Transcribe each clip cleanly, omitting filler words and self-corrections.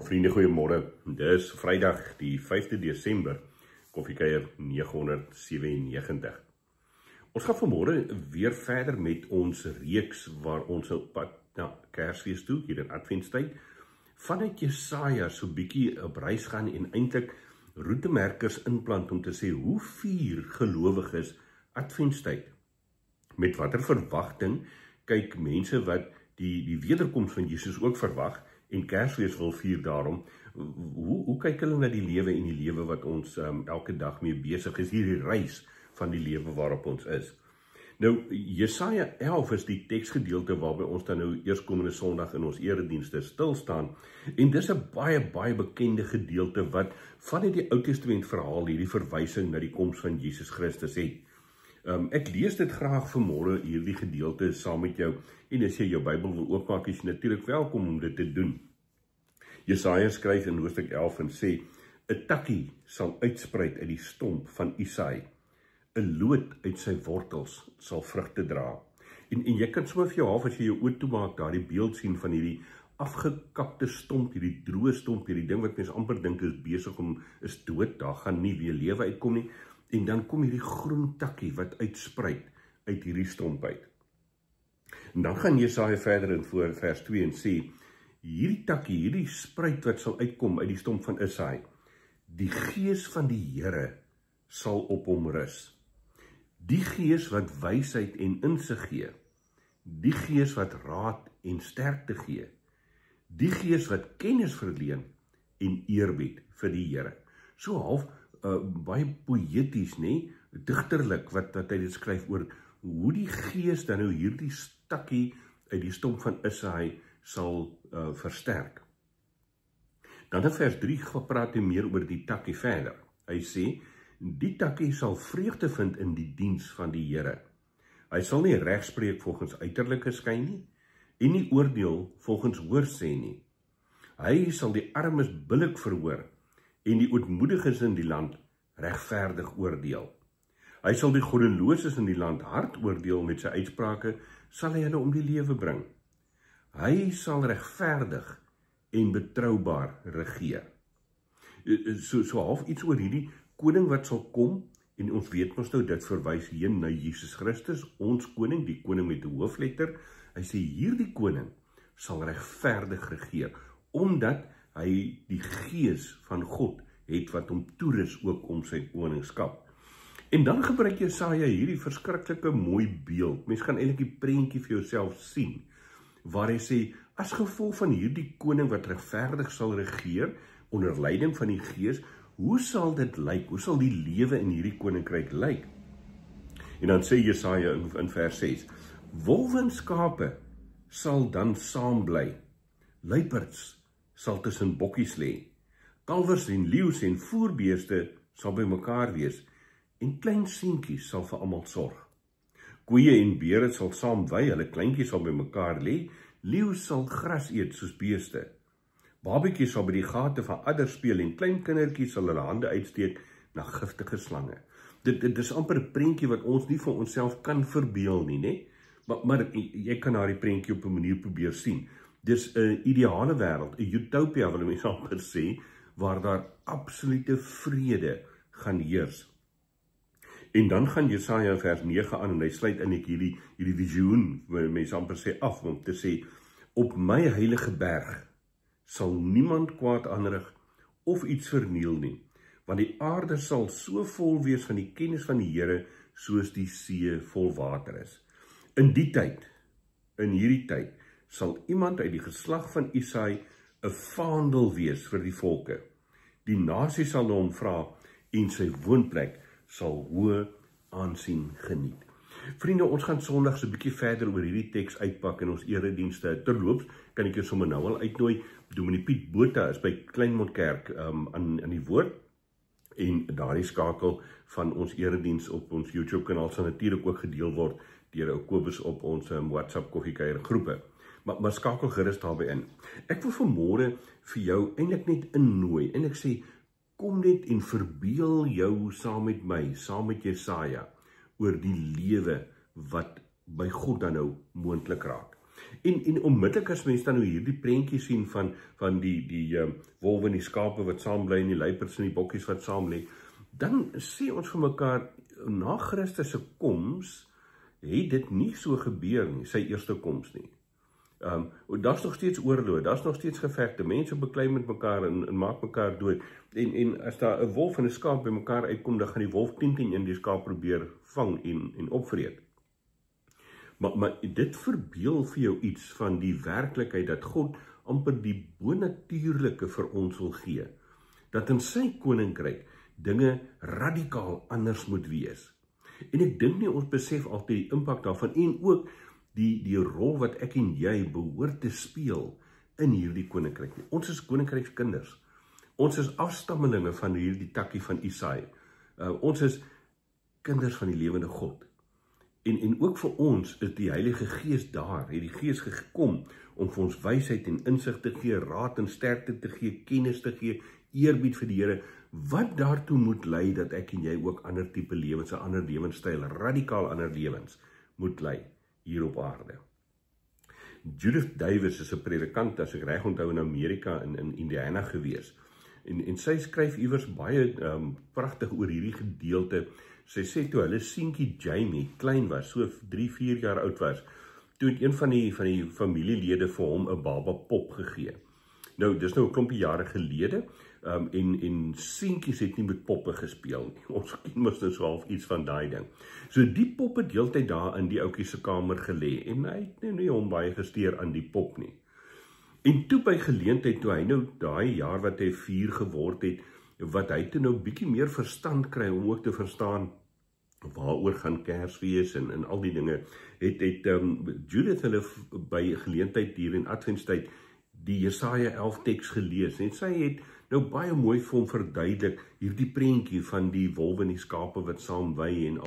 Vriende, goeiemôre. Dis Vrydag die 5de Desember, Koffiekuier 997. Ons gaan vanmôre weer verder met ons reeks waar ons op pad na Kersfees toe, hier in Adventstyd, vanuit Jesaja so bietjie op reis gaan en eintlik roetemerkers inplant om te sê hoe vier gelowiges Adventstyd. Met watter verwagting kyk mense wat die wederkoms van Jesus ook verwag en Kersfees wil vier daarom, hoe kyk hulle na die lewe en die lewe wat ons elke dag mee besig is, hierdie reis van die lewe waarop ons is. Nou, Jesaja 11 is die teksgedeelte waarby ons dan nou eerskomende Sondag in ons eredienste stil staan, en dis 'n baie bekende gedeelte wat vanuit die Ou Testament verhaal hierdie verwysing na die koms van Jesus Christus het. Ek lees dit graag vanmôre hierdie gedeelte saam met jou, en as jy jou Bybel wil oopmaak, is jy natuurlik welkom om dit te doen. Jesaja skryf in hoofstuk 11 en sê, 'n takkie sal uitspruit uit die stomp van Isaai, 'n loot uit sy wortels sal vrugte dra. En jy kan sommer vir jou half, as jy jou oë toemaak, daar die beeld sien van hierdie afgekapte stomp, hierdie droë stomp, hierdie ding wat mens amper dink is besig is dood, daar gaan nie weer lewe uitkom nie. En dan kom hierdie groen takkie wat uitspruit uit hierdie stomp uit. En dan gaan Jesaja verder in voor vers 2 en sê, hierdie takkie, hierdie spruit wat sal uitkom uit die stomp van Isaai, die gees van die Here sal op hom rus. Die gees wat wysheid en insig gee, die gees wat raad en sterkte gee, die gees wat kennis verleen en eerbied vir die Here. So half baie poëties, digterlik wat hy dit skryf oor hoe die gees dan nou hierdie takkie uit die stomp van Isaai sal versterk. Dan in vers 3 praat hy meer oor die takkie verder. Hy sê, die takkie sal vreugde vind in die diens van die Here. Hy sal nie regspreek volgens uiterlike skyn nie, en nie oordeel volgens hoorsê nie. Hy sal die armes billik verhoor, en die ootmoediges in die land regverdig oordeel. Hy sal die goddeloses in die land hard oordeel, met sy uitsprake sal hy hulle om die lewe bring. Hy sal regverdig en betroubaar regeer. So half iets oor hierdie koning wat sal kom, en ons weet mos nou, dit verwys heen na Jesus Christus, ons koning, die koning met 'n hoofletter. Hy sê hierdie koning sal regverdig regeer, omdat hy die gees van God het wat hom toerus ook om sy koningskap. En dan gebruik Jesaja hierdie verskriklike mooi beeld. Mens gaan eintlik die prentjie vir jouself sien, waar hy sê, as gevolg van hierdie koning wat regverdig sal regeer, onder leiding van die gees, hoe sal dit lyk? Hoe sal die lewe in hierdie koninkryk lyk? En dan sê Jesaja in vers 6, wolwe en skape sal dan saam bly, luiperds sal tussen bokkies lê, kalwers en leeu's en voerbeeste sal by mekaar wees, en klein seentjies sal vir almal sorg. Koeie en beere sal saam wei, hulle kleintjies sal by mekaar lê, leeu's sal gras eet soos beeste. Babetjies sal by die gate van adders speel, en klein kindertjies sal hulle hande uitsteek na giftige slange. Dit is amper 'n prentjie wat ons nie vir onsself kan verbeel nie, maar jy kan daardie prentjie op 'n manier probeer sien. Dis 'n ideale wêreld, 'n utopia wil mense amper sê, waar daar absolute vrede gaan heers. En dan gaan Jesaja vers 9 aan, en hy sluit in hierdie visioen, waar mense amper sê af, om te sê, op my heilige berg sal niemand kwaad aanrig of iets verniel nie, want die aarde sal so vol wees van die kennis van die Here, soos die see vol water is. In hierdie tyd, sal iemand uit die geslag van Isaai 'n vaandel wees vir die volke. Die nasie sal hom vra, en sy woonplek sal hoë aansien geniet. Vriende, ons gaan Sondag so 'n bietjie verder oor hierdie teks uitpak in ons eredienste. Terloops, kan ek jou sommer nou al uitnooi. Dominee Piet Botha is by Kleinmondkerk aan die woord, en daardie skakel van ons erediens op ons YouTube kanaal sal natuurlik ook gedeel word deur ou Kobus op ons WhatsApp Koffiekuier groepe. Maar skakel gerus daarby in. Ek wil vanmôre vir jou eintlik net innooi, en ek sê, kom net en verbeel jou saam met my, saam met Jesaja, oor die lewe wat by God dan nou moontlik raak. En onmiddellik as mens dan nou hierdie prentjie sien van die wolwe en die skape wat saam bly en die luiperds en die bokkies wat saam lê, dan sê ons vir mekaar, na Christus se koms, het dit nie so gebeur nie, sy eerste koms nie. Daar's nog steeds oorlog, daar's nog steeds gevegte, mense beklei met mekaar en maak mekaar dood. En as daar 'n wolf en 'n skaap by mekaar uitkom, dan gaan die wolf 10 die skaap probeer vang en opvreet. Maar dit verbeel vir jou iets van die werklikheid dat God amper die bonatuurlike vir ons wil gee. Dat in sy koninkryk dinge radikaal anders moet wees. En ek dink nie ons besef altyd die impak daarvan en ook die rol wat ek en jy behoort te speel in hierdie koninkryk. Ons is koninkrykskinders. Ons is afstammelinge van hierdie takkie van Isaai. Ons is kinders van die lewende God. En ook vir ons is die Heilige Gees daar, het die Gees gekom om vir ons wysheid en insig te gee, raad en sterkte te gee, kennis te gee, eerbied vir die Here, wat daartoe moet lei dat ek en jy ook ander tipe lewens, 'n ander lewenstyl, radikaal ander lewens moet lei hier op aarde. Judith Davis is 'n predikant, as ek reg onthou, in Amerika in Indiana gewees. En sy skryf iewers baie pragtig oor hierdie gedeelte. Sy sê toe hulle seentjie Jamie klein was, so 3-4 jaar oud was, toe het een van die familielede vir hom 'n baba pop gegee. Nou, dis nou 'n klompie jare gelede, en seentjies het nie met poppe gespeel nie. Ons ken mos nou so half iets van daai ding. So die pop het deeltyd daar in die ouetjie se kamer gelê, en hy het nie hom baie gesteer aan die pop nie. En toe by geleentheid, toe hy nou daai jaar wat hy 4 geword het, wat hy toe nou bietjie meer verstand kry, om ook te verstaan, waaroor gaan Kersfees en al die dinge, het Judith hulle by geleentheid hier in Adventstyd die Jesaja 11 teks gelees, en sy het nou baie mooi vir hom verduidelik, hierdie prentjie van die wolwe en die skape wat saam wei en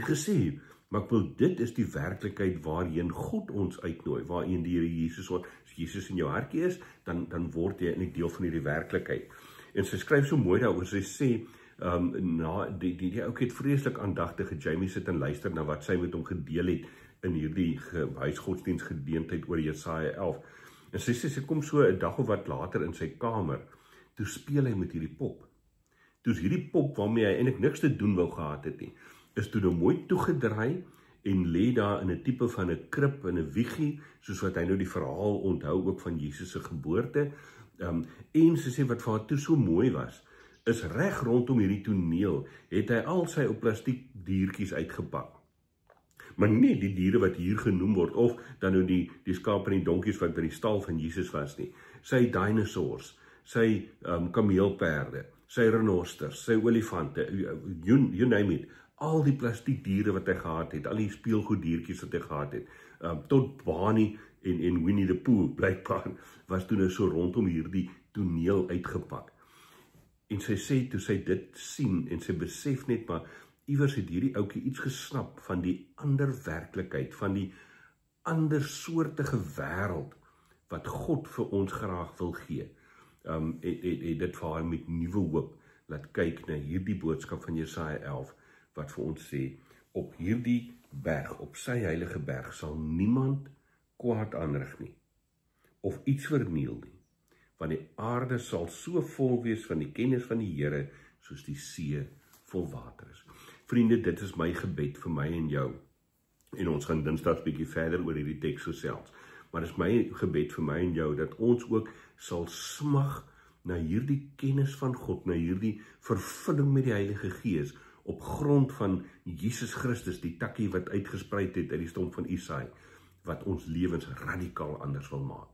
gesê, maar ek wil, dit is die werklikheid waarheen God ons uitnooi, waarheen die Here Jesus, as Jesus in jou hartjie is, dan word jy in die deel van hierdie werklikheid. En sy skryf so mooi daaroor, sy sê, die ouetjie het vreeslik aandagtige Jamie sit en luister na wat sy met hom gedeel het in hierdie huisgodsdienst gedeentheid oor Jesaja 11. En sy sê, sy kom so 'n dag of wat later in sy kamer, toe speel hy met hierdie pop. Toe is hierdie pop waarmee hy eintlik niks te doen wou gehad het nie, is toe nou mooi toegedraai en lê daar in 'n tipe van 'n krib en 'n wiegie, soos wat hy nou die verhaal onthou ook van Jesus se geboorte. En sy sê wat vir haar toe so mooi was, is reg rondom hierdie toneel het hy al sy op plastiek diertjies uitgepak. Maar nie die diere wat hier genoem word, of dan nou die skape en die donkies wat by die stal van Jesus was nie. Sy dinosaurs, sy kameelperde, sy renosters, sy olifante, you name it, al die plastiek diere wat hy gehad het, al die speelgoeddiertjies wat hy gehad het, tot Barney en Winnie the Pooh, blykbaar, was toe nou so rondom hierdie toneel uitgepak. En sy sê, toe sy dit sien, en sy besef net maar, iewers het hierdie ouetjie iets gesnap van die ander werklikheid, van die ander soortige wêreld, wat God vir ons graag wil gee. Het dit vir haar met nuwe hoop, laat kyk na hierdie boodskap van Jesaja 11, wat vir ons sê, op hierdie berg, op sy heilige berg, sal niemand kwaad aanrig nie, of iets verniel nie, want die aarde sal so vol wees van die kennis van die Here, soos die see vol water is. Vriende, dit is my gebed vir my en jou, en ons gaan dinsdag bietjie verder oor hierdie teks gesels, maar dit is my gebed vir my en jou, dat ons ook sal smag na hierdie kennis van God, na hierdie vervulling met die Heilige Gees, op grond van Jesus Christus, die takkie wat uitgespreid het uit die stomp van Isaai, wat ons lewens radikaal anders wil maak.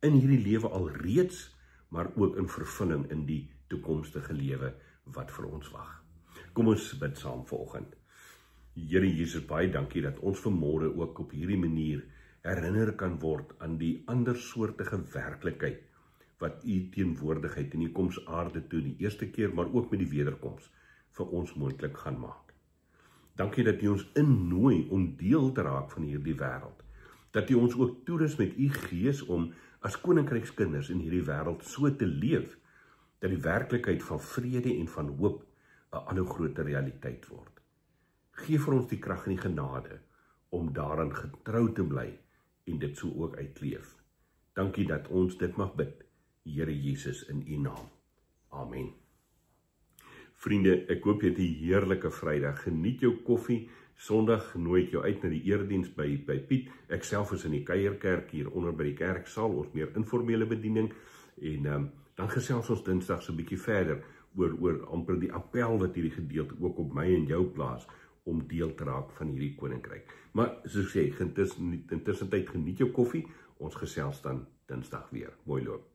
In hierdie lewe alreeds, maar ook in vervulling in die toekomstige lewe wat vir ons wag. Kom ons bid saam vanoggend. Here Jesus, baie dankie dat ons vanmôre ook op hierdie manier herinner kan word aan die andersoortige werklikheid wat u teenwoordigheid in die koms aarde toe die eerste keer, maar ook met die wederkoms vir ons moontlik gaan maak. Dankie dat u ons innooi om deel te raak van hierdie wêreld. Dat u ons ook toerus met u Gees om as koninkrykskinders in hierdie wêreld so te leef, dat die werklikheid van vrede en van hoop 'n ander groter realiteit word. Geef vir ons die krag en die genade om daaraan getrou te bly en dit so ook uitleef. Dankie dat ons dit mag bid, Here Jesus, in U naam. Amen. Vriende, ek hoop jy het 'n heerlike Vrydag. Geniet jou koffie. Sondag nooi ek jou uit na die erediens by Piet. Ek self is in die kuierkerk hier onder by die kerksaal, ons meer informele bediening. En dan gesels ons Dinsdag so 'n bietjie verder oor amper die appel wat hierdie gedeelte ook op my en jou plaas om deel te raak van hierdie koninkryk. Maar soos ek sê, intussen tyd geniet jou koffie. Ons gesels dan Dinsdag weer. Mooi loop.